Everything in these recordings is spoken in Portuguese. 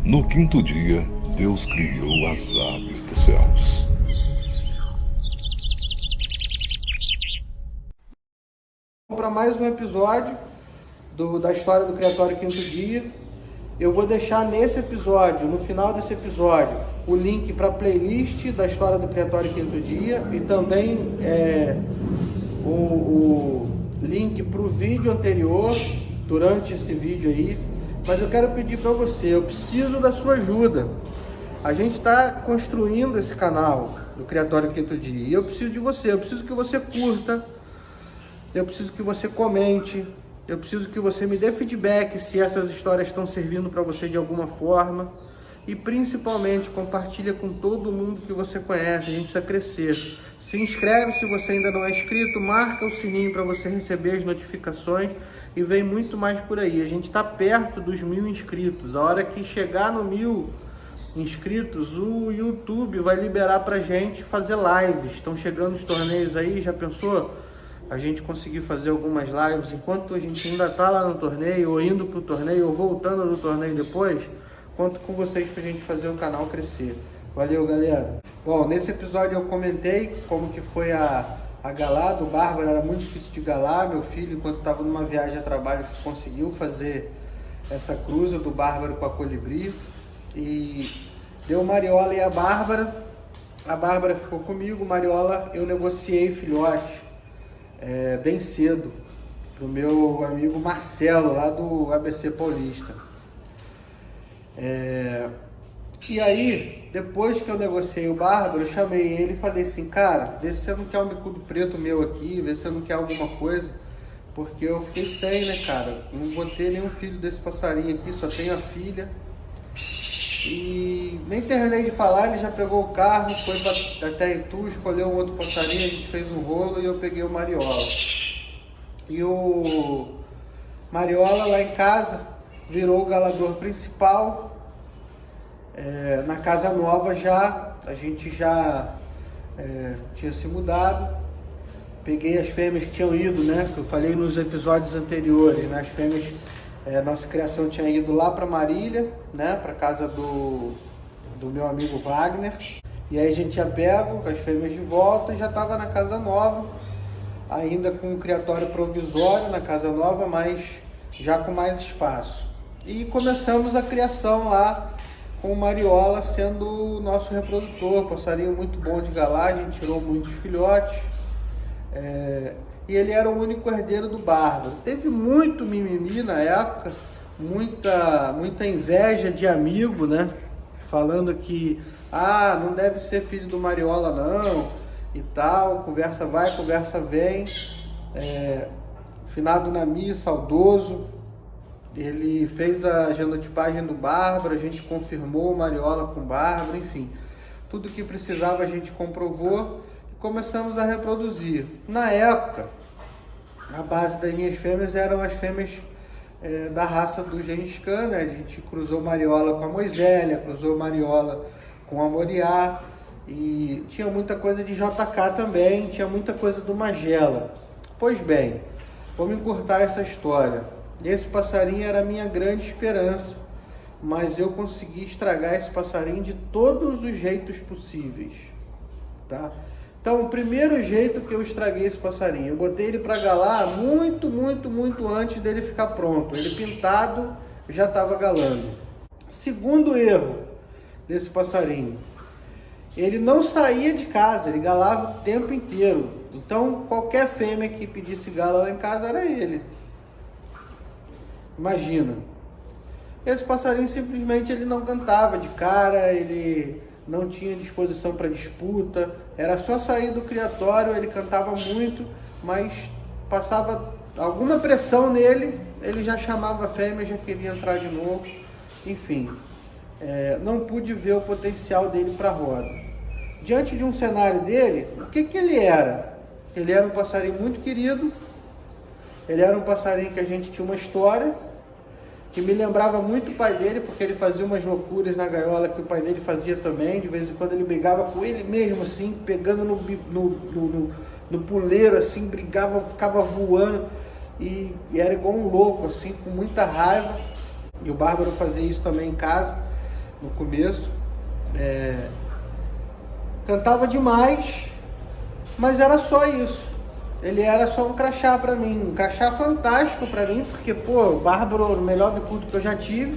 No quinto dia, Deus criou as aves dos céus. Para mais um episódio da história do Criatório Quinto Dia. Eu vou deixar nesse episódio, no final desse episódio, o link para a playlist da história do Criatório Quinto Dia e também o link para o vídeo anterior, durante esse vídeo aí. Mas eu quero pedir para você, eu preciso da sua ajuda. A gente está construindo esse canal do Criatório Quinto Dia e eu preciso de você, eu preciso que você curta, eu preciso que você comente, eu preciso que você me dê feedback se essas histórias estão servindo para você de alguma forma e principalmente compartilha com todo mundo que você conhece, a gente precisa crescer. Se inscreve se você ainda não é inscrito, marca o sininho para você receber as notificações e vem muito mais por aí. A gente está perto dos 1000 inscritos, a hora que chegar no 1000 inscritos, o YouTube vai liberar pra gente fazer lives. Estão chegando os torneios aí, já pensou? A gente conseguir fazer algumas lives enquanto a gente ainda tá lá no torneio, ou indo pro torneio, ou voltando do torneio depois. Conto com vocês pra gente fazer o canal crescer. Valeu, galera! Bom, nesse episódio eu comentei como que foi a galá do Bárbaro. Era muito difícil de galar. Meu filho, enquanto estava numa viagem a trabalho, conseguiu fazer essa cruza do Bárbaro com a colibri. E deu Mariola e a Bárbara. A Bárbara ficou comigo, Mariola eu negociei filhote bem cedo pro meu amigo Marcelo, lá do ABC Paulista. E aí, depois que eu negociei o Bárbaro, eu chamei ele e falei assim, cara, vê se você não quer um bicudo preto meu aqui, vê se você não quer alguma coisa, porque eu fiquei sem, né, cara? Não vou ter nenhum filho desse passarinho aqui, só tenho a filha. E nem terminei de falar, ele já pegou o carro, foi até Itu, escolheu um outro passarinho, a gente fez um rolo e eu peguei o Mariola. E o Mariola lá em casa virou o galador principal. Na casa nova a gente já tinha se mudado. Peguei as fêmeas que tinham ido, né? Que eu falei nos episódios anteriores, né? As fêmeas, nossa criação tinha ido lá para Marília, né? Para casa do meu amigo Wagner. E aí a gente já pego as fêmeas de volta e já estava na casa nova, ainda com um criatório provisório na casa nova, mas já com mais espaço. E começamos a criação lá com o Mariola sendo o nosso reprodutor, passarinho muito bom de galar, a gente tirou muitos filhotes. E ele era o único herdeiro do Bárbaro. Teve muito mimimi na época, muita inveja de amigo, né? Falando que, não deve ser filho do Mariola não, e tal, conversa vai, conversa vem. Finado Nami, saudoso, ele fez a genotipagem do Bárbaro, a gente confirmou o Mariola com o Bárbaro, enfim. Tudo que precisava a gente comprovou e começamos a reproduzir. Na época, a base das minhas fêmeas eram as fêmeas da raça do Gengis Khan, né? A gente cruzou Mariola com a Moisélia, cruzou Mariola com a Moriá, e tinha muita coisa de JK também, tinha muita coisa do Magela. Pois bem, vamos encurtar essa história. Esse passarinho era a minha grande esperança, mas eu consegui estragar esse passarinho de todos os jeitos possíveis, tá? Então, o primeiro jeito que eu estraguei esse passarinho, eu botei ele para galar muito antes dele ficar pronto. Ele pintado já estava galando. Segundo erro desse passarinho, ele não saía de casa, ele galava o tempo inteiro. Então, qualquer fêmea que pedisse gala lá em casa era ele. Imagina. Esse passarinho simplesmente ele não cantava de cara, ele não tinha disposição para disputa, era só sair do criatório, ele cantava muito, mas passava alguma pressão nele, ele já chamava a fêmea, já queria entrar de novo, enfim. Não pude ver o potencial dele para a roda. Diante de um cenário dele, o que ele era? Ele era um passarinho muito querido, ele era um passarinho que a gente tinha uma história, que me lembrava muito o pai dele, porque ele fazia umas loucuras na gaiola que o pai dele fazia também. De vez em quando ele brigava com ele mesmo, assim, pegando no puleiro, assim, brigava, ficava voando. E era igual um louco, assim, com muita raiva. E o Bárbaro fazia isso também em casa. no começo. Cantava demais, mas era só isso. Ele era só um crachá para mim, um crachá fantástico para mim, porque, pô, Bárbaro era o melhor bicudo que eu já tive,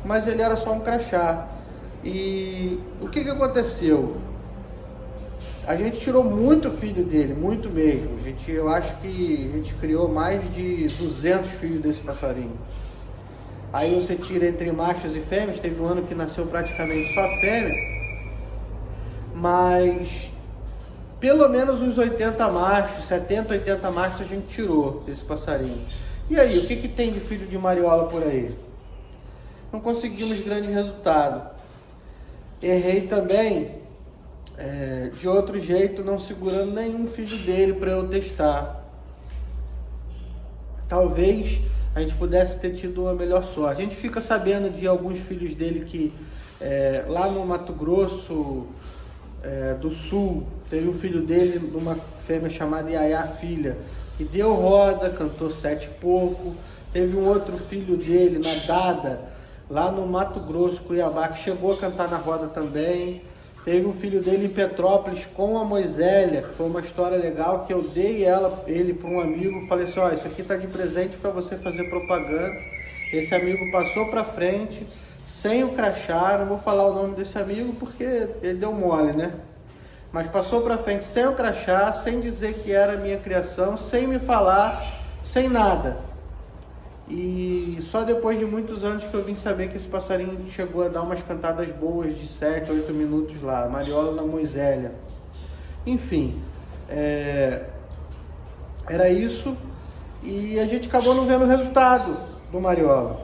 mas ele era só um crachá. E o que aconteceu? A gente tirou muito filho dele, muito mesmo. Eu acho que a gente criou mais de 200 filhos desse passarinho. Aí você tira entre machos e fêmeas, teve um ano que nasceu praticamente só fêmea, mas pelo menos uns 80 machos, 70, 80 machos a gente tirou desse passarinho. E aí, o que tem de filho de mariola por aí? Não conseguimos grande resultado. Errei também de outro jeito, não segurando nenhum filho dele para eu testar. Talvez a gente pudesse ter tido uma melhor sorte. A gente fica sabendo de alguns filhos dele que lá no Mato Grosso do Sul, teve um filho dele de uma fêmea chamada Yaya Filha, que deu roda, cantou 7 e pouco. Teve um outro filho dele na Dada, lá no Mato Grosso, Cuiabá, que chegou a cantar na roda também. Teve um filho dele em Petrópolis com a Moisélia, que foi uma história legal, que eu dei ele para um amigo, falei assim, ó, isso aqui tá de presente para você fazer propaganda. Esse amigo passou para frente, sem o crachá, não vou falar o nome desse amigo porque ele deu mole, né? Mas passou para frente sem o crachá, sem dizer que era minha criação, sem me falar, sem nada. E só depois de muitos anos que eu vim saber que esse passarinho chegou a dar umas cantadas boas de 7, 8 minutos lá, Mariola na Moisélia. Enfim, era isso, e a gente acabou não vendo o resultado do Mariola.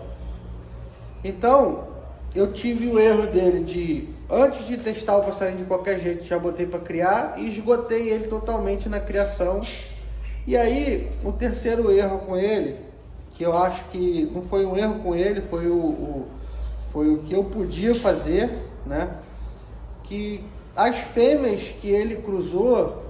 Então, eu tive o erro dele de, antes de testar o passarinho de qualquer jeito, já botei para criar e esgotei ele totalmente na criação. E aí, o terceiro erro com ele, que eu acho que não foi um erro com ele, foi o que eu podia fazer, né? Que as fêmeas que ele cruzou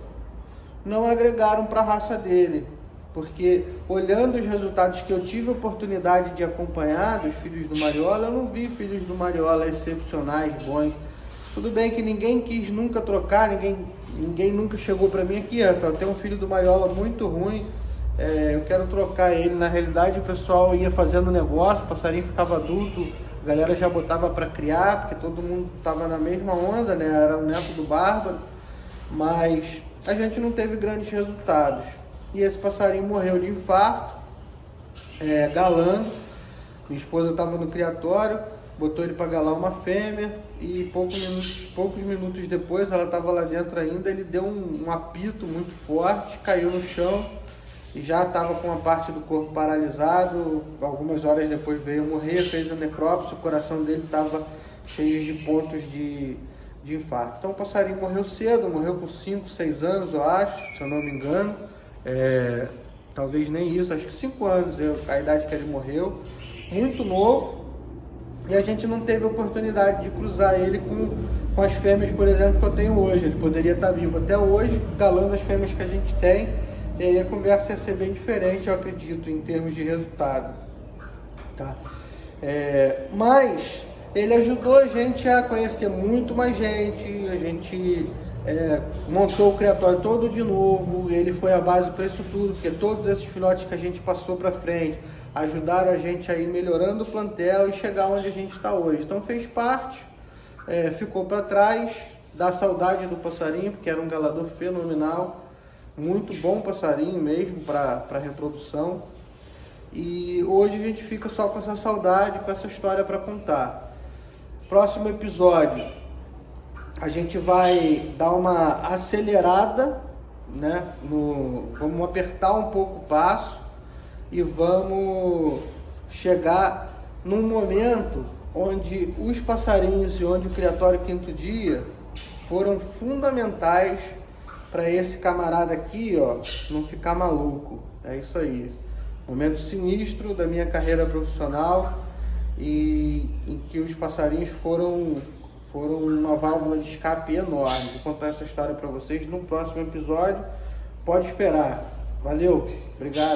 não agregaram para a raça dele, porque olhando os resultados que eu tive a oportunidade de acompanhar dos filhos do Mariola, eu não vi filhos do Mariola excepcionais, bons. Tudo bem que ninguém quis nunca trocar, ninguém nunca chegou para mim aqui, Rafael, tem um filho do Mariola muito ruim, eu quero trocar ele. Na realidade, o pessoal ia fazendo negócio, o passarinho ficava adulto, a galera já botava para criar, porque todo mundo estava na mesma onda, né? Era o neto do Bárbaro, mas a gente não teve grandes resultados. E esse passarinho morreu de infarto, galando. Minha esposa estava no criatório, botou ele para galar uma fêmea, e poucos minutos depois, ela estava lá dentro ainda, ele deu um apito muito forte, caiu no chão, e já estava com uma parte do corpo paralisado. Algumas horas depois veio morrer, fez a necrópsia, o coração dele estava cheio de pontos de infarto. Então o passarinho morreu cedo, morreu com 5, 6 anos, eu acho, se eu não me engano. Talvez nem isso, acho que 5 anos a idade que ele morreu, muito novo, e a gente não teve a oportunidade de cruzar ele com as fêmeas, por exemplo, que eu tenho hoje. Ele poderia estar vivo até hoje, galando as fêmeas que a gente tem. E aí a conversa ia ser bem diferente, eu acredito, em termos de resultado, tá? Mas ele ajudou a gente a conhecer muito mais gente, a gente montou o criatório todo de novo, ele foi a base para isso tudo, porque todos esses filhotes que a gente passou para frente ajudaram a gente a ir melhorando o plantel e chegar onde a gente está hoje. Então fez parte, ficou para trás, dá saudade do passarinho, porque era um galador fenomenal. Muito bom passarinho mesmo para reprodução. E hoje a gente fica só com essa saudade, com essa história para contar. Próximo episódio, a gente vai dar uma acelerada, né? Vamos apertar um pouco o passo e vamos chegar num momento onde os passarinhos e onde o criatório quinto dia foram fundamentais para esse camarada aqui, ó, não ficar maluco. É isso aí. Momento sinistro da minha carreira profissional, e em que os passarinhos foram uma válvula de escape enorme. Vou contar essa história para vocês no próximo episódio. Pode esperar. Valeu, obrigado.